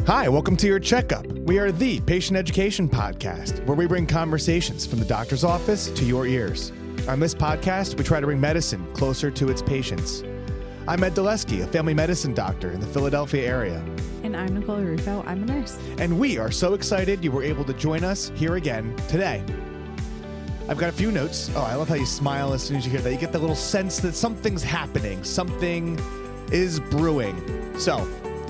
Hi, welcome to Your Checkup. We are the patient education podcast where we bring conversations from the doctor's office to your ears. On this podcast, we try to bring medicine closer to its patients. I'm Ed Dulesky, a family medicine doctor in the Philadelphia area. And I'm Nicole Rufo. I'm a nurse. And we are so excited you were able to join us here again today. I've got a few notes. Oh, I love how you smile as soon as you hear that. You get the little sense that something's happening. Something is brewing. So,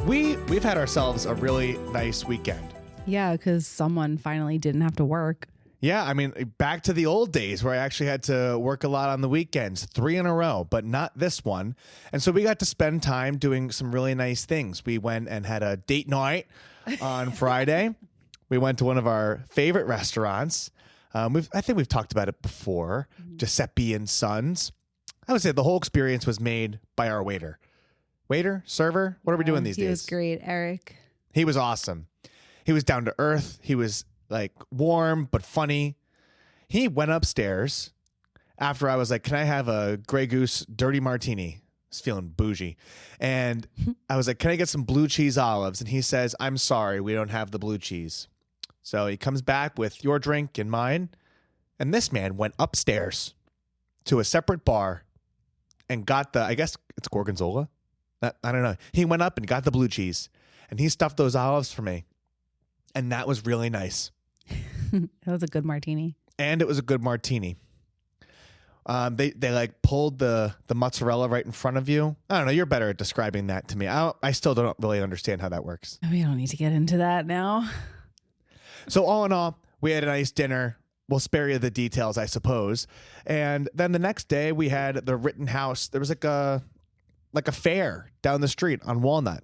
we've had ourselves a really nice weekend. Yeah, because someone finally didn't have to work. Yeah, I mean, back to the old days where I actually had to work a lot on the weekends, 3 in a row, but not this one. And so we got to spend time doing some really nice things. We went and had a date night on Friday. We went to one of our favorite restaurants. I think we've talked about it before, Giuseppe and Sons. I would say the whole experience was made by our waiter. Waiter? Server? What are we doing these days? He was great, Eric. He was awesome. He was down to earth. He was like warm but funny. He went upstairs after I was like, can I have a Grey Goose dirty martini? I was feeling bougie. And I was like, can I get some blue cheese olives? And he says, I'm sorry, we don't have the blue cheese. So he comes back with your drink and mine. And this man went upstairs to a separate bar and got I guess it's Gorgonzola. I don't know. He went up and got the blue cheese and he stuffed those olives for me. And that was really nice. That was a good martini. And it was a good martini. They like pulled the mozzarella right in front of you. I don't know. You're better at describing that to me. I still don't really understand how that works. We don't need to get into that now. So all in all, we had a nice dinner. We'll spare you the details, I suppose. And then the next day we had the Rittenhouse. There was like a fair down the street on Walnut.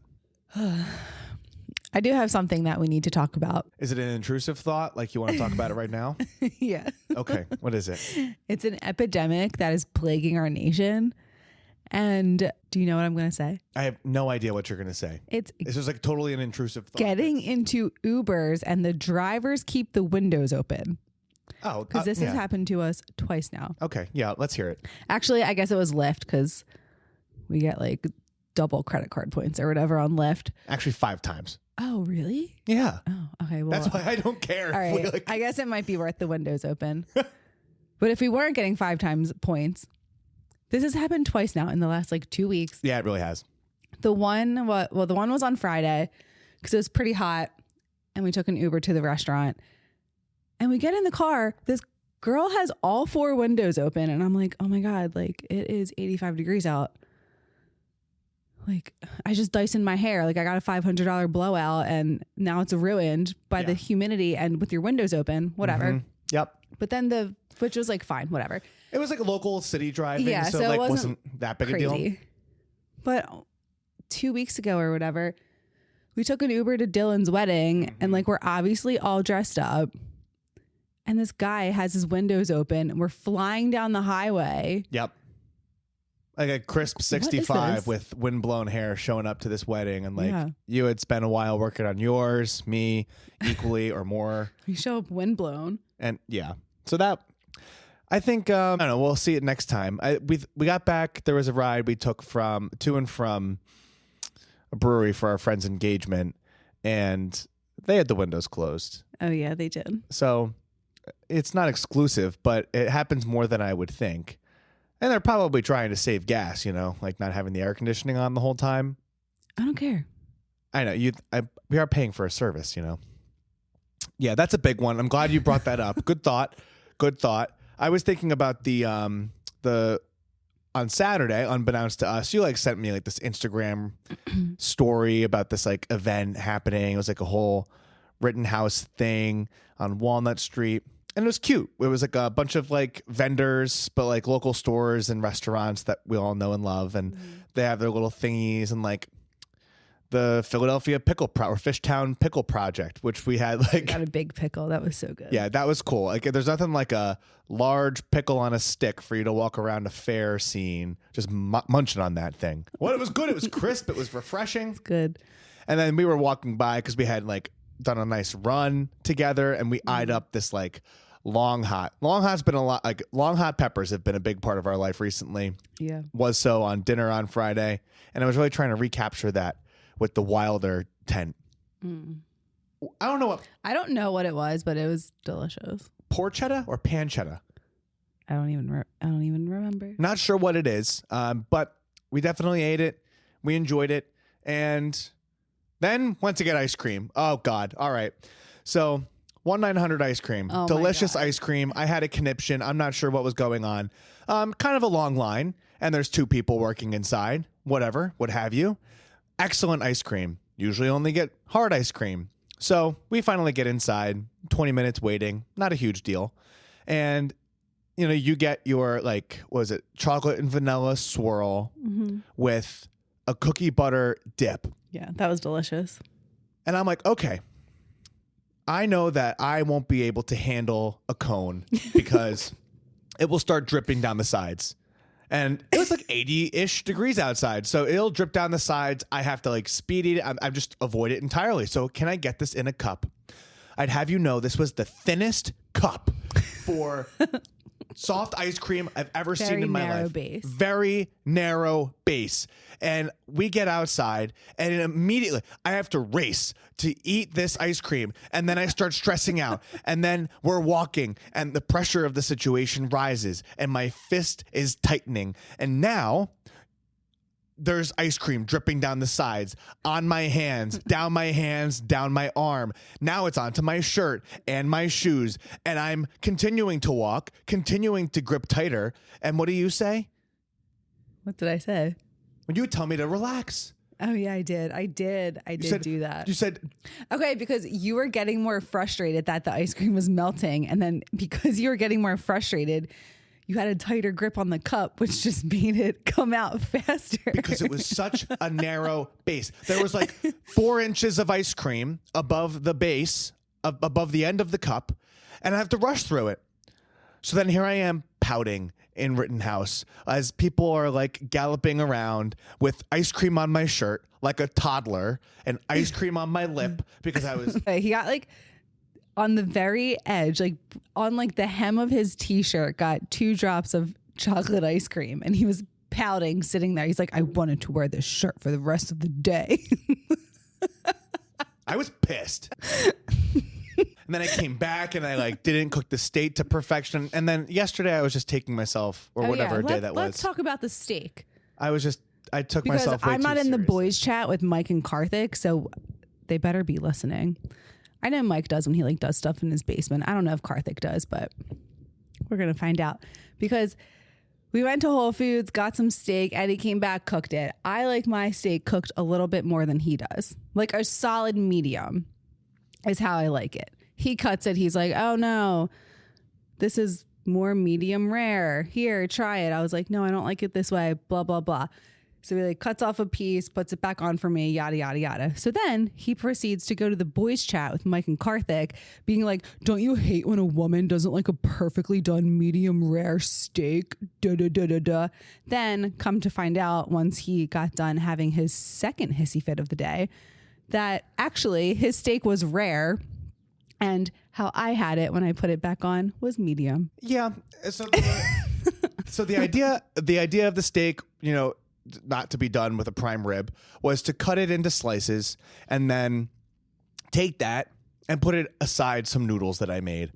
I do have something that we need to talk about. Is it an intrusive thought? Like you want to talk about it right now? Yeah. Okay. What is it? It's an epidemic that is plaguing our nation. And do you know what I'm going to say? I have no idea what you're going to say. It's just like totally an intrusive thought. getting into Ubers and the drivers keep the windows open. Oh, because this has happened to us twice now. Okay. Yeah. Let's hear it. Actually, I guess it was Lyft because we get like double credit card points or whatever on Lyft. Actually, 5 times. Oh, really? Yeah. Oh, okay. Well, that's why I don't care. All right. I guess it might be worth the windows open. But if we weren't getting 5 times points, this has happened twice now in the last like 2 weeks. Yeah, it really has. The one was on Friday because it was pretty hot and we took an Uber to the restaurant and we get in the car. This girl has all 4 windows open and I'm like, oh my God, like it is 85 degrees out. Like I just Dysoned my hair. Like I got a $500 blowout and now it's ruined by the humidity and with your windows open, whatever. Mm-hmm. Yep. But then which was like fine, whatever. It was like a local city driving. Yeah, so it like wasn't that big crazy. a deal. But 2 weeks ago or whatever, we took an Uber to Dylan's wedding and like we're obviously all dressed up. And this guy has his windows open and we're flying down the highway. Yep. Like a crisp 65 with windblown hair showing up to this wedding. And like you had spent a while working on yours, me equally or more. We show up windblown. And yeah. So that, I think, I don't know, we'll see it next time. We got back. There was a ride we took to and from a brewery for our friend's engagement. And they had the windows closed. Oh, yeah, they did. So it's not exclusive, but it happens more than I would think. And they're probably trying to save gas, like not having the air conditioning on the whole time. I don't care. I know we are paying for a service, Yeah, that's a big one. I'm glad you brought that up. Good thought. Good thought. I was thinking about the on Saturday, unbeknownst to us, you like sent me like this Instagram story about this like event happening. It was like a whole Rittenhouse thing on Walnut Street. And it was cute. It was like a bunch of like vendors, but like local stores and restaurants that we all know and love. And they have their little thingies and like the Philadelphia Fishtown Pickle Project, which we had like. Got a big pickle. That was so good. Yeah, that was cool. Like there's nothing like a large pickle on a stick for you to walk around a fair scene, just munching on that thing. Well, it was good. It was crisp. It was refreshing. It's good. And then we were walking by because we had like done a nice run together and we eyed up this like long hot. Long hot's been a lot, like long hot peppers have been a big part of our life recently. Yeah. Was so on dinner on Friday. And I was really trying to recapture that with the Wilder tent. I don't know what. I don't know what it was, but it was delicious. Porchetta or pancetta? I don't even remember. Not sure what it is, but we definitely ate it. We enjoyed it. And then went to get ice cream. Oh, God. All right. So 1-900 ice cream. Oh, delicious ice cream. I had a conniption. I'm not sure what was going on. Kind of a long line. And there's 2 people working inside. Whatever. What have you. Excellent ice cream. Usually only get hard ice cream. So we finally get inside. 20 minutes waiting. Not a huge deal. And you know, you get your, like, what is it? Chocolate and vanilla swirl with a cookie butter dip. Yeah, that was delicious. And I'm like, okay, I know that I won't be able to handle a cone because it will start dripping down the sides. And it was like 80-ish degrees outside. So it'll drip down the sides. I have to like speed eat it. I just avoid it entirely. So can I get this in a cup? I'd have you know this was the thinnest cup for soft ice cream I've ever seen in my life. Base. Very narrow base. And we get outside and immediately I have to race to eat this ice cream. And then I start stressing out. And then we're walking and the pressure of the situation rises and my fist is tightening. And now there's ice cream dripping down the sides, on my hands, down my arm. Now it's onto my shirt and my shoes. And I'm continuing to walk, continuing to grip tighter. And what do you say? What did I say? When you tell me to relax. Oh, yeah, I did. I did do that. You said... Okay, because you were getting more frustrated that the ice cream was melting. And then because you were getting more frustrated, you had a tighter grip on the cup, which just made it come out faster. Because it was such a narrow base. There was like 4 inches of ice cream above the base, above the end of the cup, and I have to rush through it. So then here I am pouting in Rittenhouse as people are like galloping around with ice cream on my shirt like a toddler and ice cream on my lip because I was... He got like... on the very edge, like on like the hem of his t-shirt, got 2 drops of chocolate ice cream, and he was pouting, sitting there. He's like, I wanted to wear this shirt for the rest of the day. I was pissed. And then I came back and I like didn't cook the steak to perfection. And then yesterday I was just taking myself or whatever day that was. Let's talk about the steak. I took because myself way I'm not too in the seriously. boys chat with Mike and Karthik, so they better be listening. I know Mike does when he like does stuff in his basement. I don't know if Karthik does, but we're going to find out because we went to Whole Foods, got some steak, and he came back, cooked it. I like my steak cooked a little bit more than he does. Like a solid medium is how I like it. He cuts it. He's like, oh no, this is more medium rare. Here, try it. I was like, no, I don't like it this way, blah, blah, blah. So he like cuts off a piece, puts it back on for me, yada, yada, yada. So then he proceeds to go to the boys chat with Mike and Karthik being like, don't you hate when a woman doesn't like a perfectly done medium rare steak? Da, da, da, da, da. Then come to find out once he got done having his second hissy fit of the day, that actually his steak was rare and how I had it when I put it back on was medium. Yeah. So the idea of the steak, you know, not to be done with a prime rib, was to cut it into slices and then take that and put it aside some noodles that I made.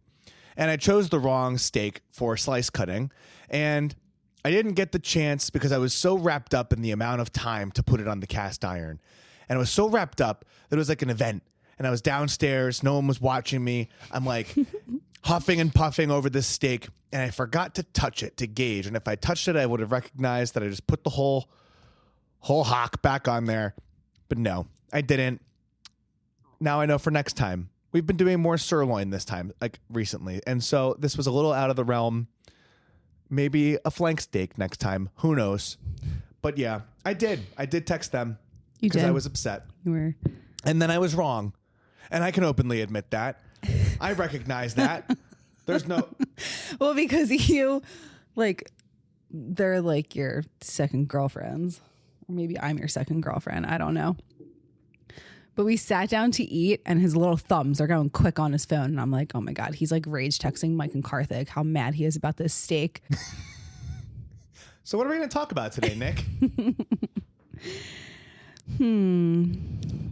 And I chose the wrong steak for slice cutting. And I didn't get the chance because I was so wrapped up in the amount of time to put it on the cast iron. And I was so wrapped up that it was like an event. And I was downstairs. No one was watching me. I'm like huffing and puffing over this steak. And I forgot to touch it to gauge. And if I touched it, I would have recognized that I just put the whole hock back on there. But no, I didn't. Now I know for next time. We've been doing more sirloin this time, like recently. And so this was a little out of the realm. Maybe a flank steak next time. Who knows? But yeah, I did text them because I was upset. You were. And then I was wrong. And I can openly admit that. I recognize that. There's no... Well, because you, like, they're like your second girlfriends. Or maybe I'm your second girlfriend. I don't know. But we sat down to eat and his little thumbs are going quick on his phone. And I'm like, oh my God, he's like rage texting Mike and Karthik how mad he is about this steak. So what are we going to talk about today, Nick?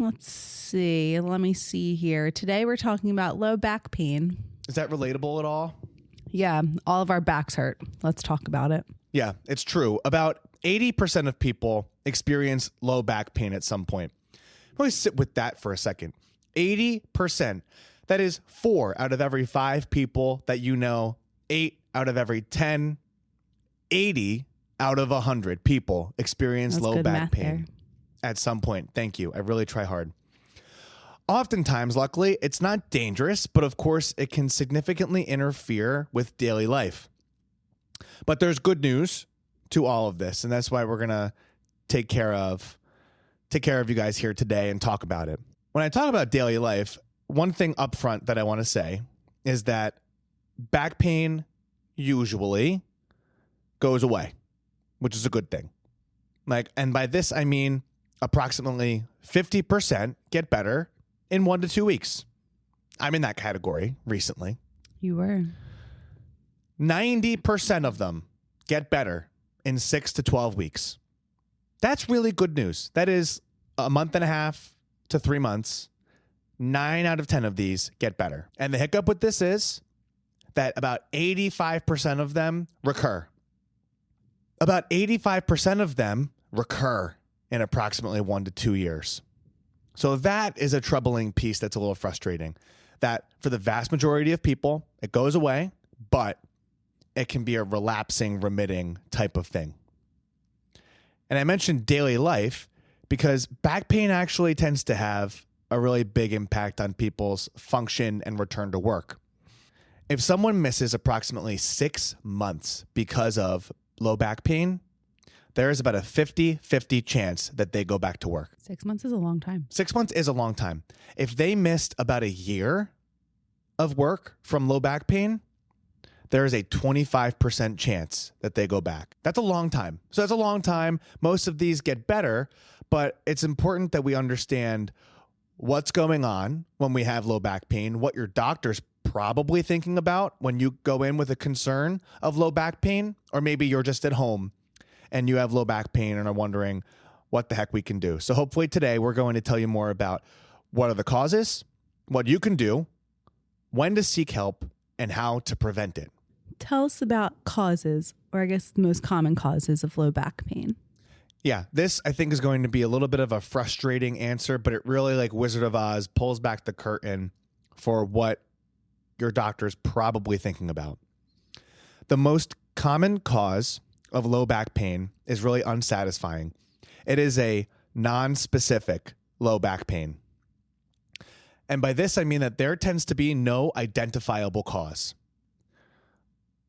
let's see. Let me see here. Today we're talking about low back pain. Is that relatable at all? Yeah, all of our backs hurt. Let's talk about it. Yeah, it's true. About 80% of people experience low back pain at some point. Really sit with that for a second. 80%. That is 4 out of every 5 people that you know, 8 out of every 10, 80 out of 100 people experience That's low good back math pain there. at some point. Thank you. I really try hard. Oftentimes, luckily, it's not dangerous, but of course, it can significantly interfere with daily life. But there's good news to all of this, and that's why we're going to take care of you guys here today and talk about it. When I talk about daily life, one thing up front that I want to say is that back pain usually goes away, which is a good thing. And by this, I mean approximately 50% get better in 1 to 2 weeks. I'm in that category recently. You were. 90% of them get better in 6 to 12 weeks. That's really good news. That is a month and a half to 3 months. 9 out of 10 of these get better. And the hiccup with this is that about 85% of them recur. About 85% of them recur in approximately 1 to 2 years. So that is a troubling piece that's a little frustrating. That for the vast majority of people, it goes away, but it can be a relapsing, remitting type of thing. And I mentioned daily life because back pain actually tends to have a really big impact on people's function and return to work. If someone misses approximately 6 months because of low back pain, there is about a 50-50 chance that they go back to work. 6 months is a long time. 6 months is a long time. If they missed about a year of work from low back pain, there is a 25% chance that they go back. That's a long time. So that's a long time. Most of these get better, but it's important that we understand what's going on when we have low back pain, what your doctor's probably thinking about when you go in with a concern of low back pain, or maybe you're just at home and you have low back pain and are wondering what the heck we can do. So hopefully today we're going to tell you more about what are the causes, what you can do, when to seek help, and how to prevent it. Tell us about causes, or I guess the most common causes of low back pain. Yeah, this I think is going to be a little bit of a frustrating answer, but it really, like Wizard of Oz, pulls back the curtain for what your doctor's probably thinking about. The most common cause of low back pain is really unsatisfying. It is a non-specific low back pain. And by this, I mean that there tends to be no identifiable cause.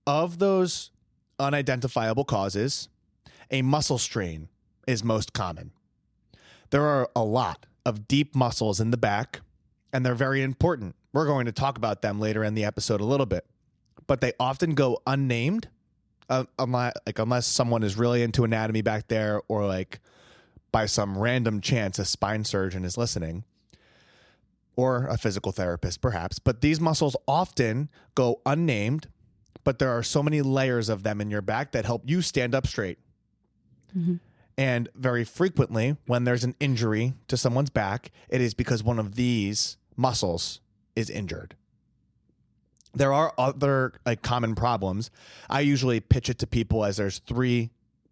Of those unidentifiable causes, a muscle strain is most common. There are a lot of deep muscles in the back, and they're very important. We're going to talk about them later in the episode a little bit, but they often go unnamed unless someone is really into anatomy back there, or like by some random chance a spine surgeon is listening, or a physical therapist perhaps. But these muscles often go unnamed, but there are so many layers of them in your back that help you stand up straight. Mm-hmm. And very frequently when there's an injury to someone's back, it is because one of these muscles is injured. There are other common problems. I usually pitch it to people as there's 3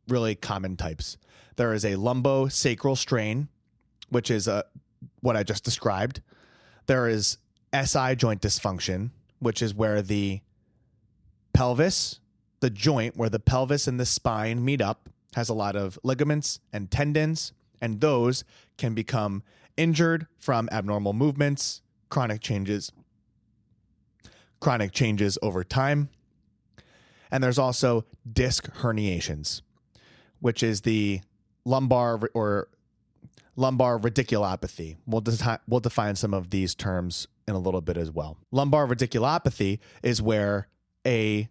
really common types. There is a lumbosacral strain, which is what I just described. There is SI joint dysfunction, which is where the pelvis, the joint where the pelvis and the spine meet up, has a lot of ligaments and tendons, and those can become injured from abnormal movements, chronic changes over time. And there's also disc herniations, which is the lumbar radiculopathy. We'll define some of these terms in a little bit as well. Lumbar radiculopathy is where a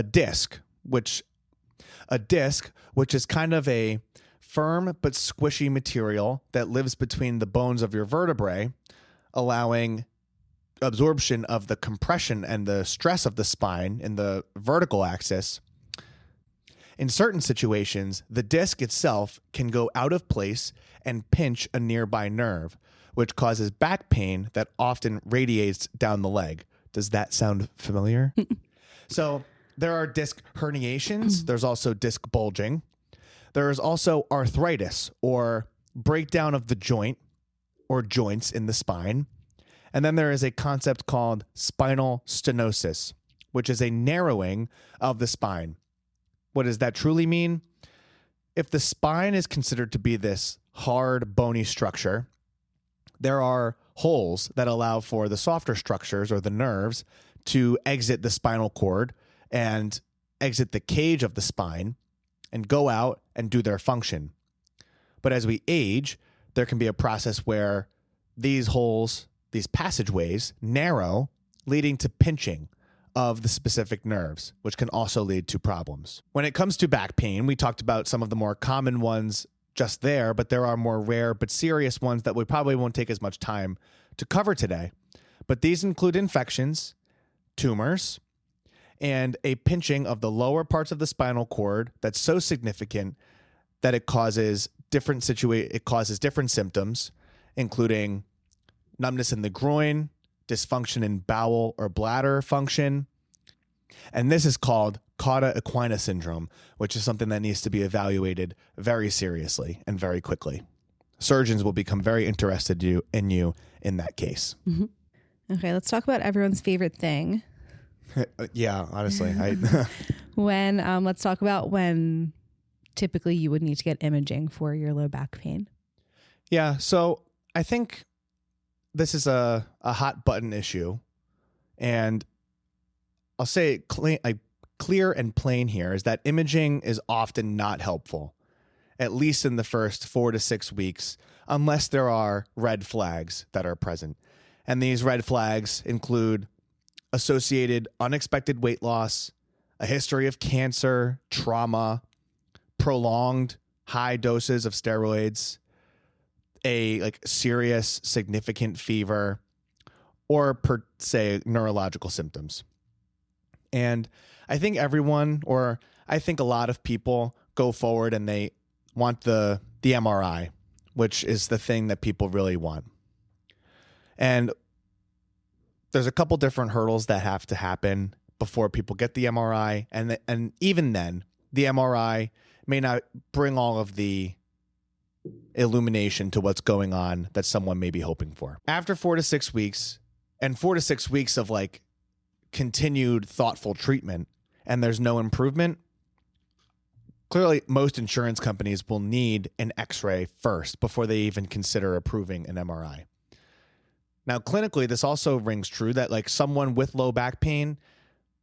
disc, which is kind of a firm but squishy material that lives between the bones of your vertebrae, allowing absorption of the compression and the stress of the spine in the vertical axis. In certain situations, the disc itself can go out of place and pinch a nearby nerve, which causes back pain that often radiates down the leg. Does that sound familiar? So there are disc herniations. There's also disc bulging. There is also arthritis, or breakdown of the joint or joints in the spine. And then there is a concept called spinal stenosis, which is a narrowing of the spine. What does that truly mean? If the spine is considered to be this hard, bony structure, there are holes that allow for the softer structures or the nerves to exit the spinal cord and exit the cage of the spine and go out and do their function. But as we age, there can be a process where these holes, these passageways, narrow, leading to pinching of the specific nerves, which can also lead to problems. When it comes to back pain, we talked about some of the more common ones just there, but there are more rare but serious ones that we probably won't take as much time to cover today. But these include infections, tumors, and a pinching of the lower parts of the spinal cord that's so significant that it causes different symptoms, including numbness in the groin, dysfunction in bowel or bladder function. And this is called cauda equina syndrome, which is something that needs to be evaluated very seriously and very quickly. Surgeons will become very interested in you in that case. Mm-hmm. Okay, let's talk about everyone's favorite thing. Yeah, honestly. Let's talk about when typically you would need to get imaging for your low back pain. Yeah, so I think this is a hot button issue, and I'll say clear and plain here is that imaging is often not helpful, at least in the first 4 to 6 weeks, unless there are red flags that are present. And these red flags include associated unexpected weight loss, a history of cancer, trauma, prolonged high doses of steroids, a serious significant fever, or per se neurological symptoms. And I think a lot of people go forward and they want the MRI, which is the thing that people really want. And there's a couple different hurdles that have to happen before people get the MRI. And even then, the MRI may not bring all of the illumination to what's going on that someone may be hoping for. After 4 to 6 weeks, and 4 to 6 weeks of continued thoughtful treatment, and there's no improvement, clearly most insurance companies will need an X-ray first before they even consider approving an MRI. Now, clinically, this also rings true that someone with low back pain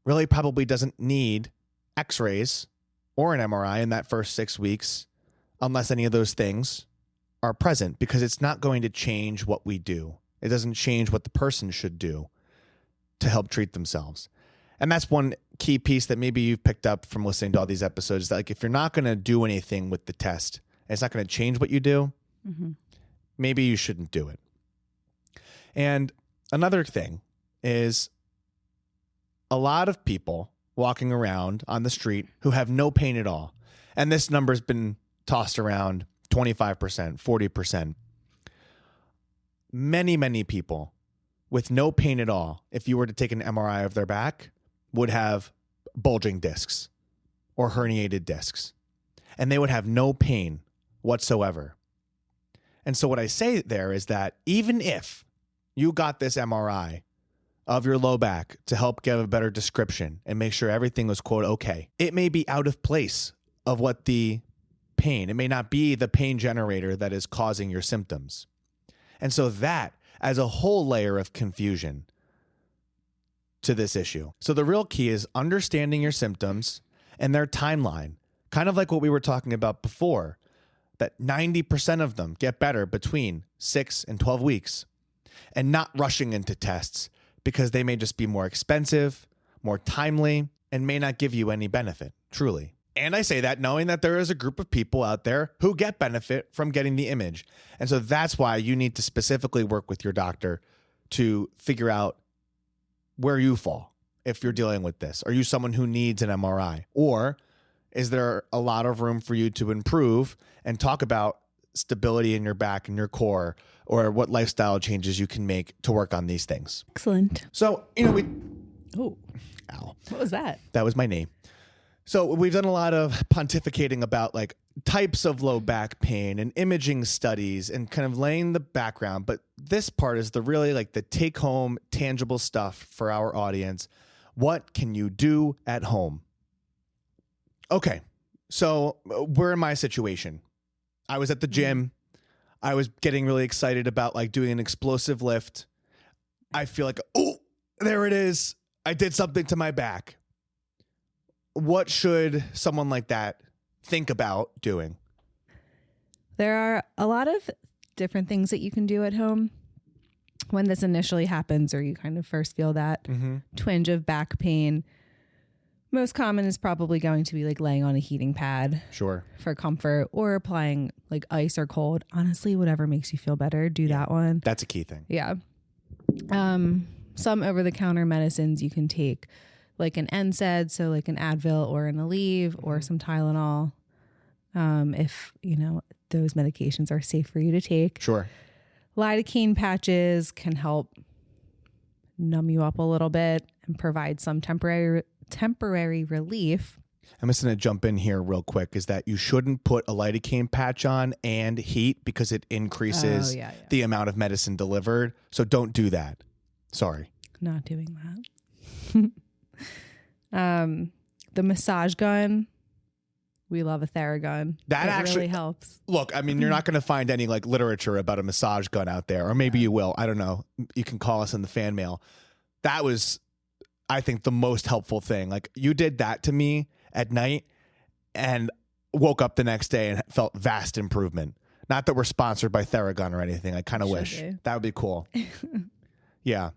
really probably doesn't need X-rays or an MRI in that first 6 weeks unless any of those things are present, because it's not going to change what we do. It doesn't change what the person should do to help treat themselves. And that's one key piece that maybe you've picked up from listening to all these episodes, that if you're not going to do anything with the test, and it's not going to change what you do, maybe you shouldn't do it. And another thing is a lot of people walking around on the street who have no pain at all. And this number's been tossed around 25%, 40%. Many, many people with no pain at all, if you were to take an MRI of their back, would have bulging discs or herniated discs. And they would have no pain whatsoever. And so what I say there is that even if you got this MRI of your low back to help give a better description and make sure everything was, quote, okay, it may be out of place of what the pain, it may not be the pain generator that is causing your symptoms. And so that adds a whole layer of confusion to this issue. So the real key is understanding your symptoms and their timeline, kind of like what we were talking about before, that 90% of them get better between 6 and 12 weeks, and not rushing into tests because they may just be more expensive, more timely, and may not give you any benefit, truly. And I say that knowing that there is a group of people out there who get benefit from getting the image. And so that's why you need to specifically work with your doctor to figure out where you fall if you're dealing with this. Are you someone who needs an MRI? Or is there a lot of room for you to improve and talk about stability in your back and your core, or what lifestyle changes you can make to work on these things? Excellent. So, Oh, ow, what was that? that was my name. So we've done a lot of pontificating about like types of low back pain and imaging studies and kind of laying the background. But this part is the really like the take home tangible stuff for our audience. What can you do at home? Okay. So we're in my situation. I was at the gym. I was getting really excited about like doing an explosive lift. I feel like, oh, there it is. I did something to my back. What should someone like that think about doing? There are a lot of different things that you can do at home when this initially happens, or you kind of first feel that twinge of back pain. Most common is probably going to be like laying on a heating pad. Sure. For comfort, or applying like ice or cold. Honestly, whatever makes you feel better, do that one. That's a key thing. Yeah. Some over-the-counter medicines you can take, like an NSAID, so like an Advil or an Aleve or some Tylenol, if, those medications are safe for you to take. Sure. Lidocaine patches can help numb you up a little bit and provide some temporary relief. I'm just going to jump in here real quick, is that you shouldn't put a lidocaine patch on and heat because it increases the amount of medicine delivered. So don't do that. Sorry. Not doing that. The massage gun. We love a Theragun. That actually really helps. Look, I mean, you're not going to find any like literature about a massage gun out there, or maybe you will. I don't know. You can call us in the fan mail. That was, I think, the most helpful thing. Like, you did that to me at night and woke up the next day and felt vast improvement. Not that we're sponsored by Theragun or anything. I kind of wish. Be. That would be cool. Yeah.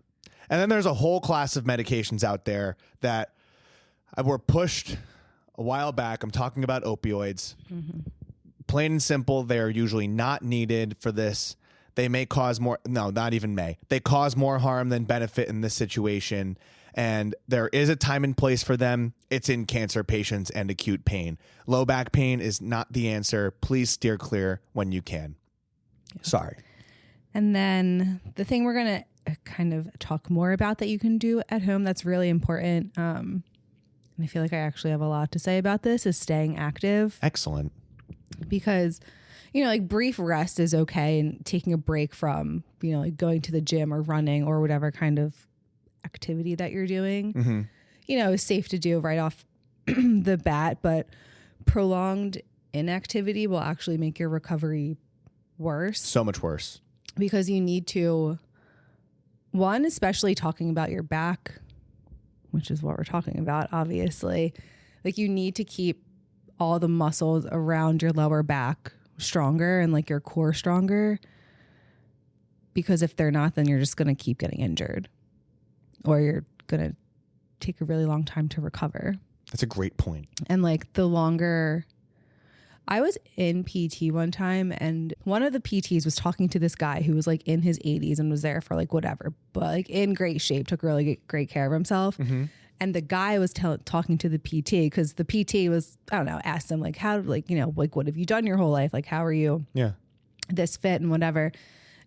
And then there's a whole class of medications out there that were pushed a while back. I'm talking about opioids. Plain and simple, they're usually not needed for this. They may cause more, no, not even may. They cause more harm than benefit in this situation. And there is a time and place for them. It's in cancer patients and acute pain. Low back pain is not the answer. Please steer clear when you can. Yeah. Sorry. And then the thing we're going to kind of talk more about that you can do at home that's really important, and I feel like I actually have a lot to say about this, is staying active. Excellent. Because, like brief rest is okay, and taking a break from, like going to the gym or running or whatever kind of activity that you're doing, is safe to do right off the bat, but prolonged inactivity will actually make your recovery worse. So much worse. Because you need to, one, especially talking about your back, which is what we're talking about, obviously, like you need to keep all the muscles around your lower back stronger and like your core stronger, because if they're not, then you're just going to keep getting injured, or you're going to take a really long time to recover. That's a great point. And like the longer, I was in PT one time, and one of the PTs was talking to this guy who was like in his 80s and was there for like whatever, but like in great shape, took really great care of himself. And the guy was talking to the PT, because the PT was, I don't know, asked him like, how, like, like, what have you done your whole life? Like, how are you this fit and whatever?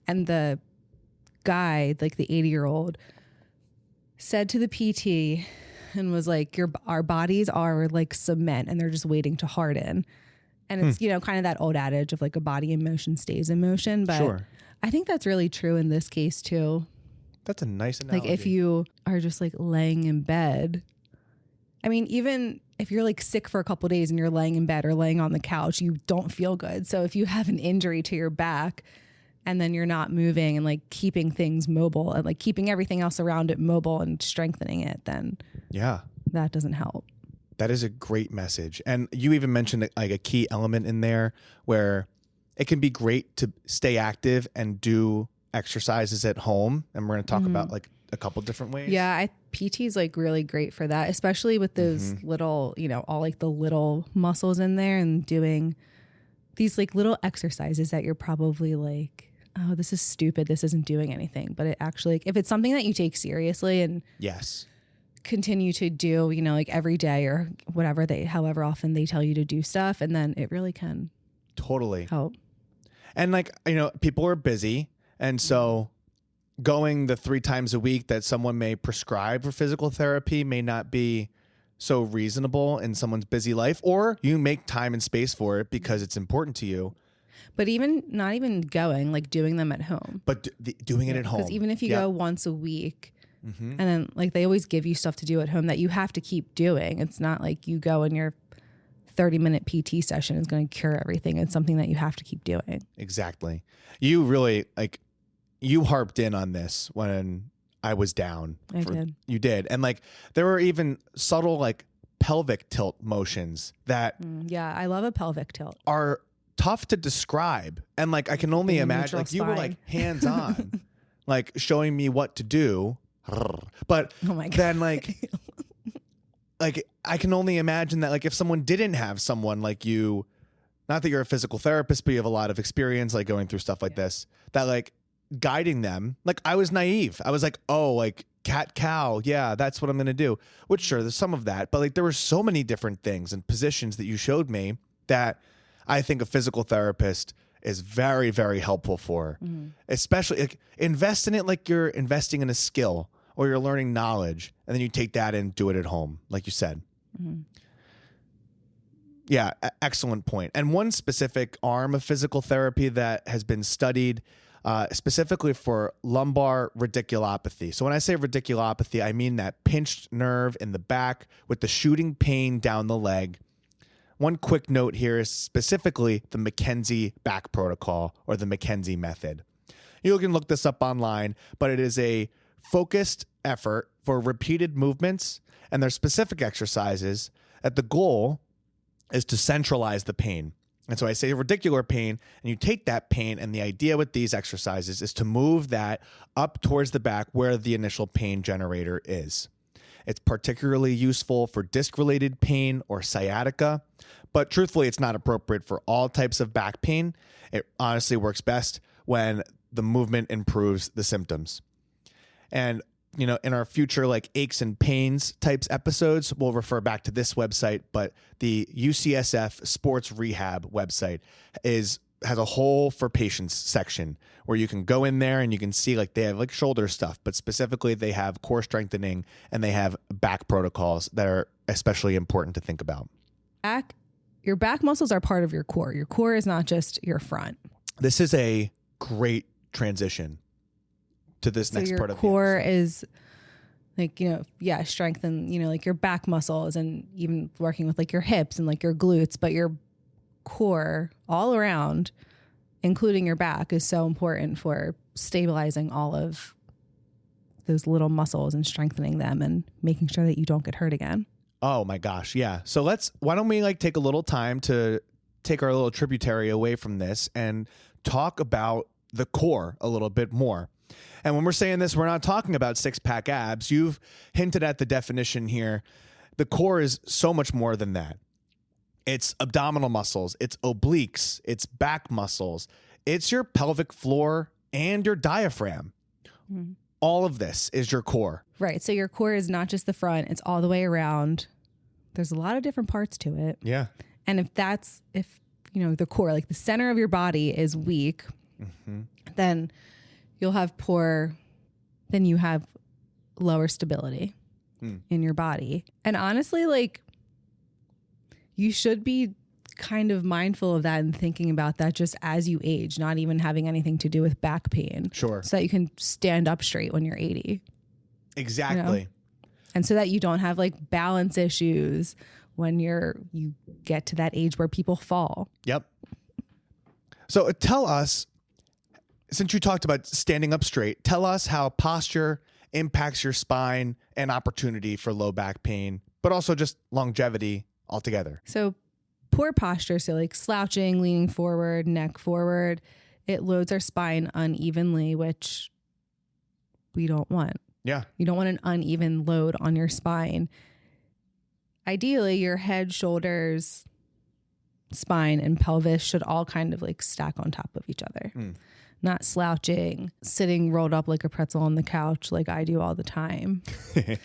And the guy, like the 80-year-old, said to the PT and was like, our bodies are like cement and they're just waiting to harden. And it's, kind of that old adage of like a body in motion stays in motion. But I think that's really true in this case too. That's a nice analogy. Like if you are just like laying in bed, I mean, even if you're like sick for a couple of days and you're laying in bed or laying on the couch, you don't feel good. So if you have an injury to your back and then you're not moving and like keeping things mobile and like keeping everything else around it mobile and strengthening it, then that doesn't help. That is a great message. And you even mentioned like a key element in there where it can be great to stay active and do exercises at home. And we're going to talk about like a couple different ways. Yeah, PT is like really great for that, especially with those little, all like the little muscles in there, and doing these like little exercises that you're probably like, oh, this is stupid, this isn't doing anything. But it actually, if it's something that you take seriously and continue to do, you know, like every day or whatever however often they tell you to do stuff. And then it really can totally help. And like, you know, people are busy. And so going the 3 times a week that someone may prescribe for physical therapy may not be so reasonable in someone's busy life, or you make time and space for it because it's important to you. But even not even going, like doing them at home. But doing it at home. Because even if you go once a week, and then like they always give you stuff to do at home that you have to keep doing. It's not like you go and your 30-minute PT session is going to cure everything. It's something that you have to keep doing. Exactly. You really you harped in on this when I was down. I did. You did. And like there were even subtle like pelvic tilt motions that yeah, I love a pelvic tilt. Are tough to describe. And like I can only imagine like you were like hands on like showing me what to do. But oh my God. Then like I can only imagine that like if someone didn't have someone like you, not that you're a physical therapist, but you have a lot of experience like going through stuff like this, that like guiding them, like I was naive. I was like, oh, like cat cow. Yeah, that's what I'm going to do. Which sure, there's some of that, but like there were so many different things and positions that you showed me that I think a physical therapist is very, very helpful for, especially like invest in it like you're investing in a skill or you're learning knowledge, and then you take that and do it at home, like you said. Yeah, excellent point. And one specific arm of physical therapy that has been studied specifically for lumbar radiculopathy. So when I say radiculopathy, I mean that pinched nerve in the back with the shooting pain down the leg. One quick note here is specifically the McKenzie back protocol or the McKenzie method. You can look this up online, but it is a focused effort for repeated movements, and there's specific exercises that the goal is to centralize the pain. And so I say radicular pain, and you take that pain, and the idea with these exercises is to move that up towards the back where the initial pain generator is. It's particularly useful for disc-related pain or sciatica, but truthfully, it's not appropriate for all types of back pain. It honestly works best when the movement improves the symptoms. And, you know, in our future, like aches and pains types episodes, we'll refer back to this website, but the UCSF Sports Rehab website has a whole for patients section where you can go in there and you can see like they have like shoulder stuff, but specifically they have core strengthening and they have back protocols that are especially important to think about. Your back muscles are part of your core. Your core is not just your front. This is a great transition to this next part of the core is like, you know, yeah, strengthen, you know, like your back muscles and even working with like your hips and like your glutes, but your core all around, including your back, is so important for stabilizing all of those little muscles and strengthening them and making sure that you don't get hurt again. Oh my gosh. Yeah. So why don't we like take a little time to take our little tributary away from this and talk about the core a little bit more. And when we're saying this, we're not talking about 6-pack abs. You've hinted at the definition here. The core is so much more than that. It's abdominal muscles, it's obliques, it's back muscles, it's your pelvic floor and your diaphragm. All of this is your core. Right. So your core is not just the front, it's all the way around. There's a lot of different parts to it. Yeah. And if you know, the core, like the center of your body is weak, then you'll have then you have lower stability in your body. And honestly, like you should be kind of mindful of that and thinking about that just as you age, not even having anything to do with back pain. Sure. So that you can stand up straight when you're 80. Exactly. You know? And so that you don't have like balance issues when you get to that age where people fall. Yep. So tell us, since you talked about standing up straight, tell us how posture impacts your spine and opportunity for low back pain, but also just longevity altogether. So poor posture, so like slouching, leaning forward, neck forward, it loads our spine unevenly, which we don't want. Yeah. You don't want an uneven load on your spine. Ideally, your head, shoulders, spine, and pelvis should all kind of like stack on top of each other. not slouching, sitting rolled up like a pretzel on the couch like I do all the time. You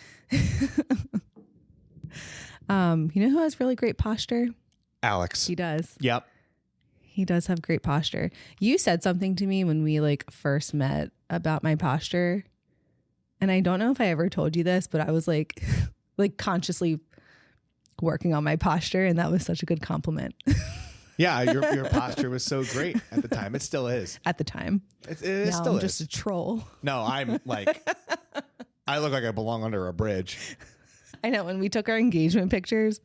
know who has really great posture? Alex. He does. Yep. He does have great posture. You said something to me when we like first met about my posture. And I don't know if I ever told you this, but I was like consciously working on my posture. And that was such a good compliment. Yeah. Your posture was so great at the time. It still is. At the time. It now still I'm is. just a troll. No, I'm like, I look like I belong under a bridge. I know. When we took our engagement pictures,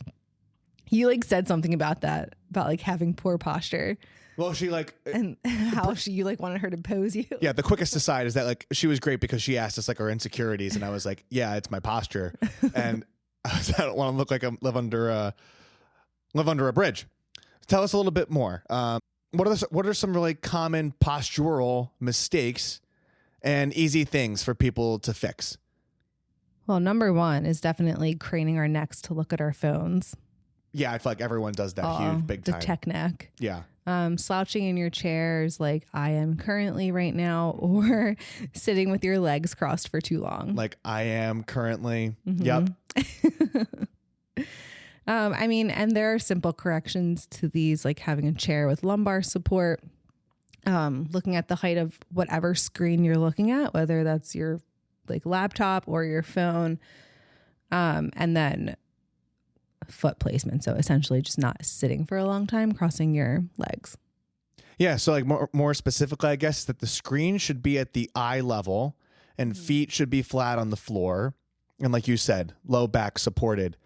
you like said something about that, about like having poor posture. Well, she like, and how you like wanted her to pose you. yeah. The quickest aside is that like she was great because she asked us like our insecurities, and I was like, yeah, it's my posture, and I don't want to look like I live under a bridge. Tell us a little bit more. What are some really common postural mistakes and easy things for people to fix? Well, number one is definitely craning our necks to look at our phones. Yeah, I feel like everyone does that huge, big time. The tech neck. Yeah. Slouching in your chairs like I am currently right now, or sitting with your legs crossed for too long. Like I am currently. Mm-hmm. Yep. I mean, and there are simple corrections to these, like having a chair with lumbar support, looking at the height of whatever screen you're looking at, whether that's your like laptop or your phone, and then foot placement. So essentially just not sitting for a long time, crossing your legs. Yeah. So like more specifically, I guess that the screen should be at the eye level and feet should be flat on the floor. And like you said, low back supported.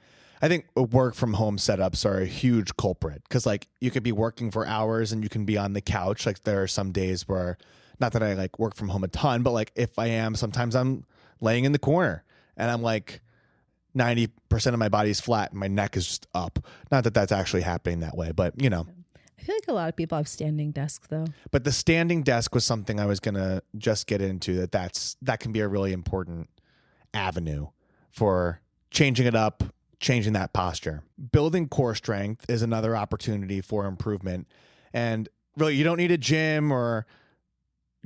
I think work from home setups are a huge culprit because like you could be working for hours and you can be on the couch. Like there are some days where, not that I like work from home a ton, but like if I am, sometimes I'm laying in the corner and I'm like 90% of my body's flat and my neck is just up. Not that that's actually happening that way, but you know. I feel like a lot of people have standing desks though. But the standing desk was something I was going to just get into, that can be a really important avenue for changing it up, changing that posture. Building core strength is another opportunity for improvement. And really, you don't need a gym or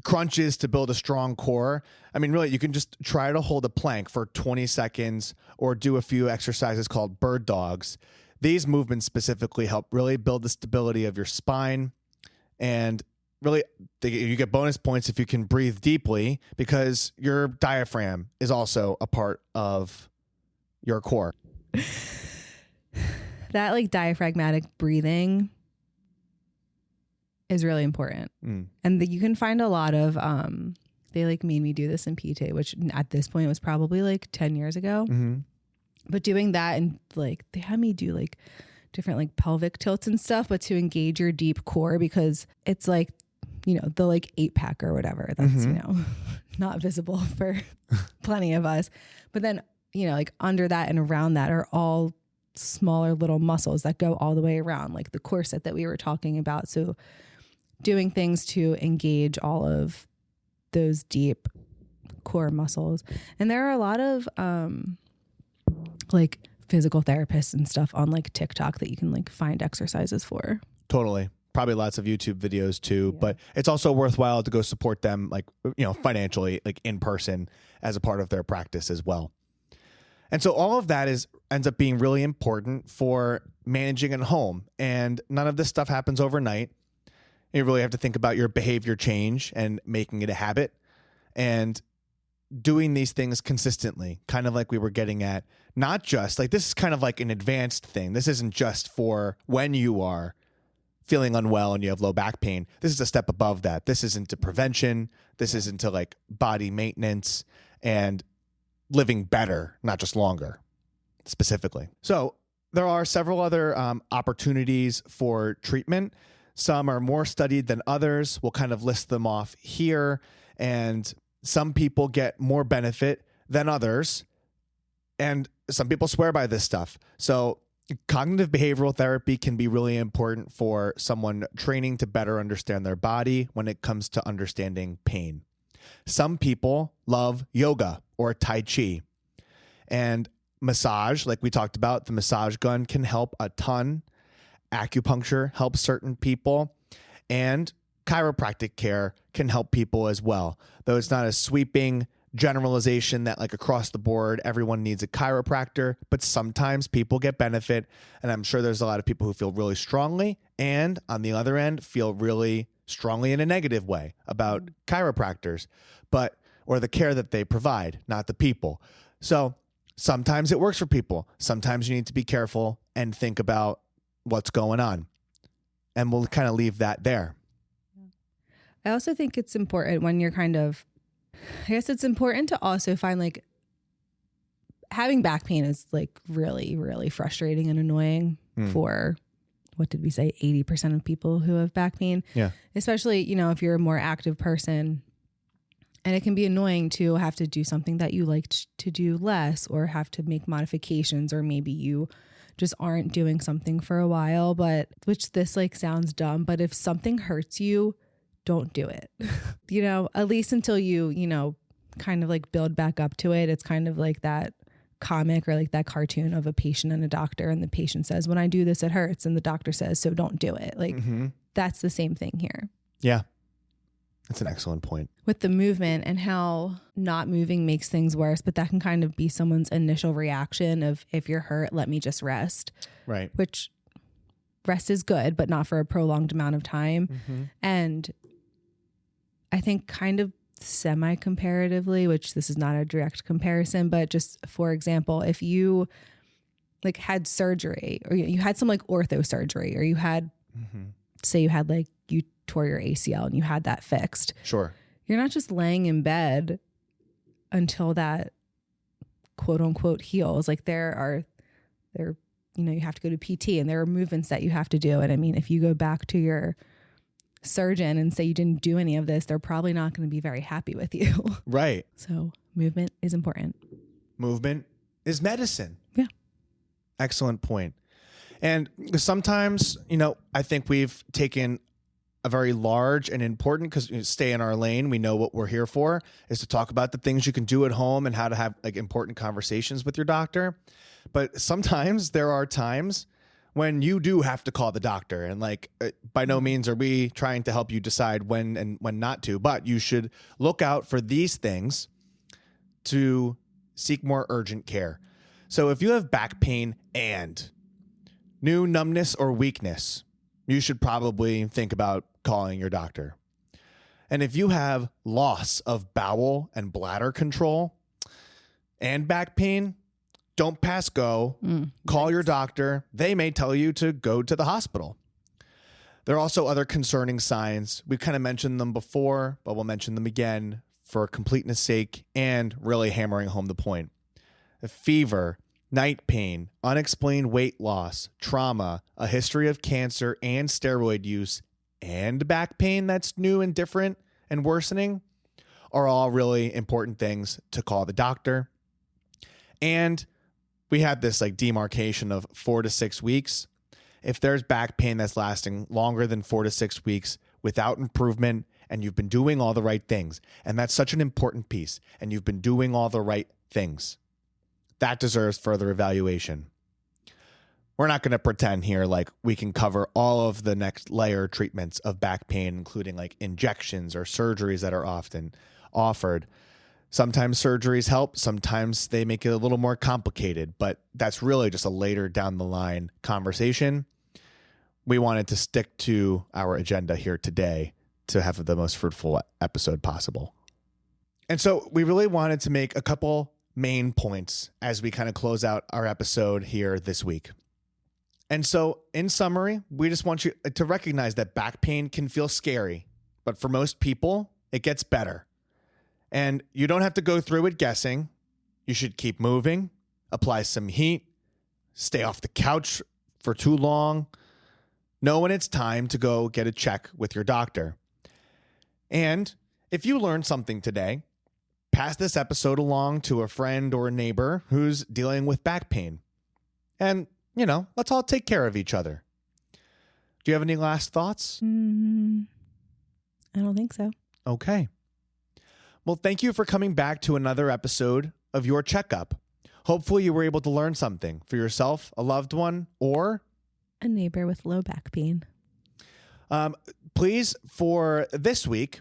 crunches to build a strong core. I mean, really, you can just try to hold a plank for 20 seconds or do a few exercises called bird dogs. These movements specifically help really build the stability of your spine. And really, you get bonus points if you can breathe deeply because your diaphragm is also a part of your core. That like diaphragmatic breathing is really important. And you can find a lot of, they like made me do this in PT, which at this point was probably like 10 years ago. Mm-hmm. But doing that and like, they had me do like different like pelvic tilts and stuff, but to engage your deep core because it's like, you know, the like 8-pack or whatever that's, you know, not visible for plenty of us. But then, you know, like under that and around that are all smaller little muscles that go all the way around, like the corset that we were talking about. So doing things to engage all of those deep core muscles. And there are a lot of like physical therapists and stuff on like TikTok that you can like find exercises for. Totally. Probably lots of YouTube videos too, but it's also worthwhile to go support them like, you know, financially, like in person as a part of their practice as well. And so all of that ends up being really important for managing at home. And none of this stuff happens overnight. You really have to think about your behavior change and making it a habit and doing these things consistently, kind of like we were getting at. Not just like, this is kind of like an advanced thing. This isn't just for when you are feeling unwell and you have low back pain. This is a step above that. This is into prevention. This is into like body maintenance and living better, not just longer, specifically. So there are several other opportunities for treatment. Some are more studied than others. We'll kind of list them off here. And some people get more benefit than others. And some people swear by this stuff. So cognitive behavioral therapy can be really important for someone training to better understand their body when it comes to understanding pain. Some people love yoga or Tai Chi. And massage, like we talked about, the massage gun can help a ton. Acupuncture helps certain people. And chiropractic care can help people as well. Though it's not a sweeping generalization that like across the board, everyone needs a chiropractor, but sometimes people get benefit. And I'm sure there's a lot of people who feel really strongly and on the other end feel really strongly in a negative way about chiropractors, or the care that they provide, not the people. So sometimes it works for people. Sometimes you need to be careful and think about what's going on. And we'll kind of leave that there. I also think it's important when you're it's important to also find like having back pain is like really, really frustrating and annoying for, what did we say, 80% of people who have back pain. Yeah. Especially, if you're a more active person. And it can be annoying to have to do something that you like to do less or have to make modifications, or maybe you just aren't doing something for a while, which this like sounds dumb, but if something hurts you, don't do it. At least until you, kind of like build back up to it. It's kind of like that comic or like that cartoon of a patient and a doctor, and the patient says, when I do this, it hurts. And the doctor says, so don't do it. Like that's the same thing here. Yeah. That's an excellent point. With the movement and how not moving makes things worse, but that can kind of be someone's initial reaction of, if you're hurt, let me just rest. Right. Which rest is good, but not for a prolonged amount of time. And I think kind of semi-comparatively, which this is not a direct comparison, but just for example, if you like had surgery or you had some like ortho surgery, or you had, say you had like, you tore your ACL and you had that fixed. Sure. You're not just laying in bed until that quote unquote heals. Like you have to go to PT and there are movements that you have to do. And I mean, if you go back to your surgeon and say you didn't do any of this, they're probably not going to be very happy with you. Right. So movement is important. Movement is medicine. Yeah. Excellent point. And sometimes, I think we've taken a very large and important, because stay in our lane, we know what we're here for, is to talk about the things you can do at home and how to have like important conversations with your doctor. But sometimes there are times when you do have to call the doctor, and like by no means are we trying to help you decide when and when not to, but you should look out for these things to seek more urgent care. So if you have back pain and new numbness or weakness, you should probably think about calling your doctor. And if you have loss of bowel and bladder control and back pain, don't pass go. Call your doctor. They may tell you to go to the hospital. There are also other concerning signs. We've kind of mentioned them before, but we'll mention them again for completeness sake and really hammering home the point. A fever, night pain, unexplained weight loss, trauma, a history of cancer and steroid use, and back pain that's new and different and worsening are all really important things to call the doctor. And we had this like demarcation of 4 to 6 weeks. If there's back pain that's lasting longer than 4 to 6 weeks without improvement, and you've been doing all the right things, and that's such an important piece, and you've been doing all the right things, that deserves further evaluation. We're not going to pretend here like we can cover all of the next layer treatments of back pain, including like injections or surgeries that are often offered. Sometimes surgeries help. Sometimes they make it a little more complicated, but that's really just a later down the line conversation. We wanted to stick to our agenda here today to have the most fruitful episode possible. And so we really wanted to make a couple main points as we kind of close out our episode here this week. And so in summary, we just want you to recognize that back pain can feel scary, but for most people, it gets better. And you don't have to go through it guessing. You should keep moving, apply some heat, stay off the couch for too long. Know when it's time to go get a check with your doctor. And if you learned something today, pass this episode along to a friend or a neighbor who's dealing with back pain. And, let's all take care of each other. Do you have any last thoughts? I don't think so. Okay. Well, thank you for coming back to another episode of Your Checkup. Hopefully you were able to learn something for yourself, a loved one, or a neighbor with low back pain. Please, for this week,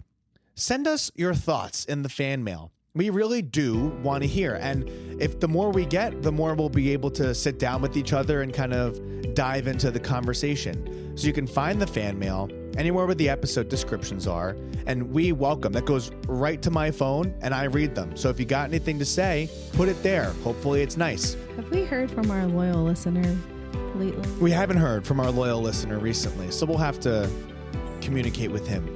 send us your thoughts in the fan mail. We really do want to hear. And if the more we get, the more we'll be able to sit down with each other and kind of dive into the conversation. So you can find the fan mail anywhere where the episode descriptions are. And we welcome. That goes right to my phone and I read them. So if you got anything to say, put it there. Hopefully it's nice. Have we heard from our loyal listener lately? We haven't heard from our loyal listener recently, so we'll have to communicate with him.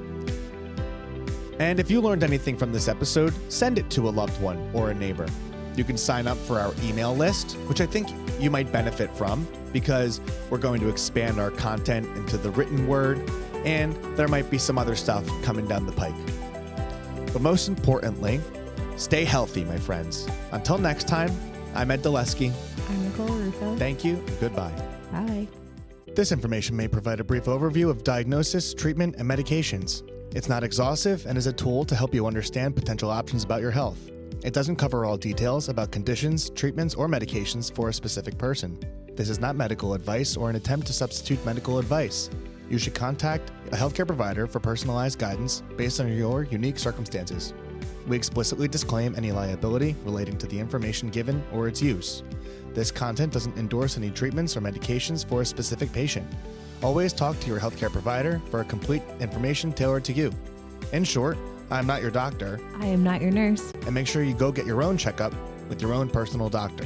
And if you learned anything from this episode, send it to a loved one or a neighbor. You can sign up for our email list, which I think you might benefit from because we're going to expand our content into the written word, and there might be some other stuff coming down the pike. But most importantly, stay healthy, my friends. Until next time, I'm Ed Dulesky. I'm Nicole Rufo. Thank you and goodbye. Bye. This information may provide a brief overview of diagnosis, treatment, and medications. It's not exhaustive and is a tool to help you understand potential options about your health. It doesn't cover all details about conditions, treatments, or medications for a specific person. This is not medical advice or an attempt to substitute medical advice. You should contact a healthcare provider for personalized guidance based on your unique circumstances. We explicitly disclaim any liability relating to the information given or its use. This content doesn't endorse any treatments or medications for a specific patient. Always talk to your healthcare provider for complete information tailored to you. In short, I'm not your doctor. I am not your nurse. And make sure you go get your own checkup with your own personal doctor.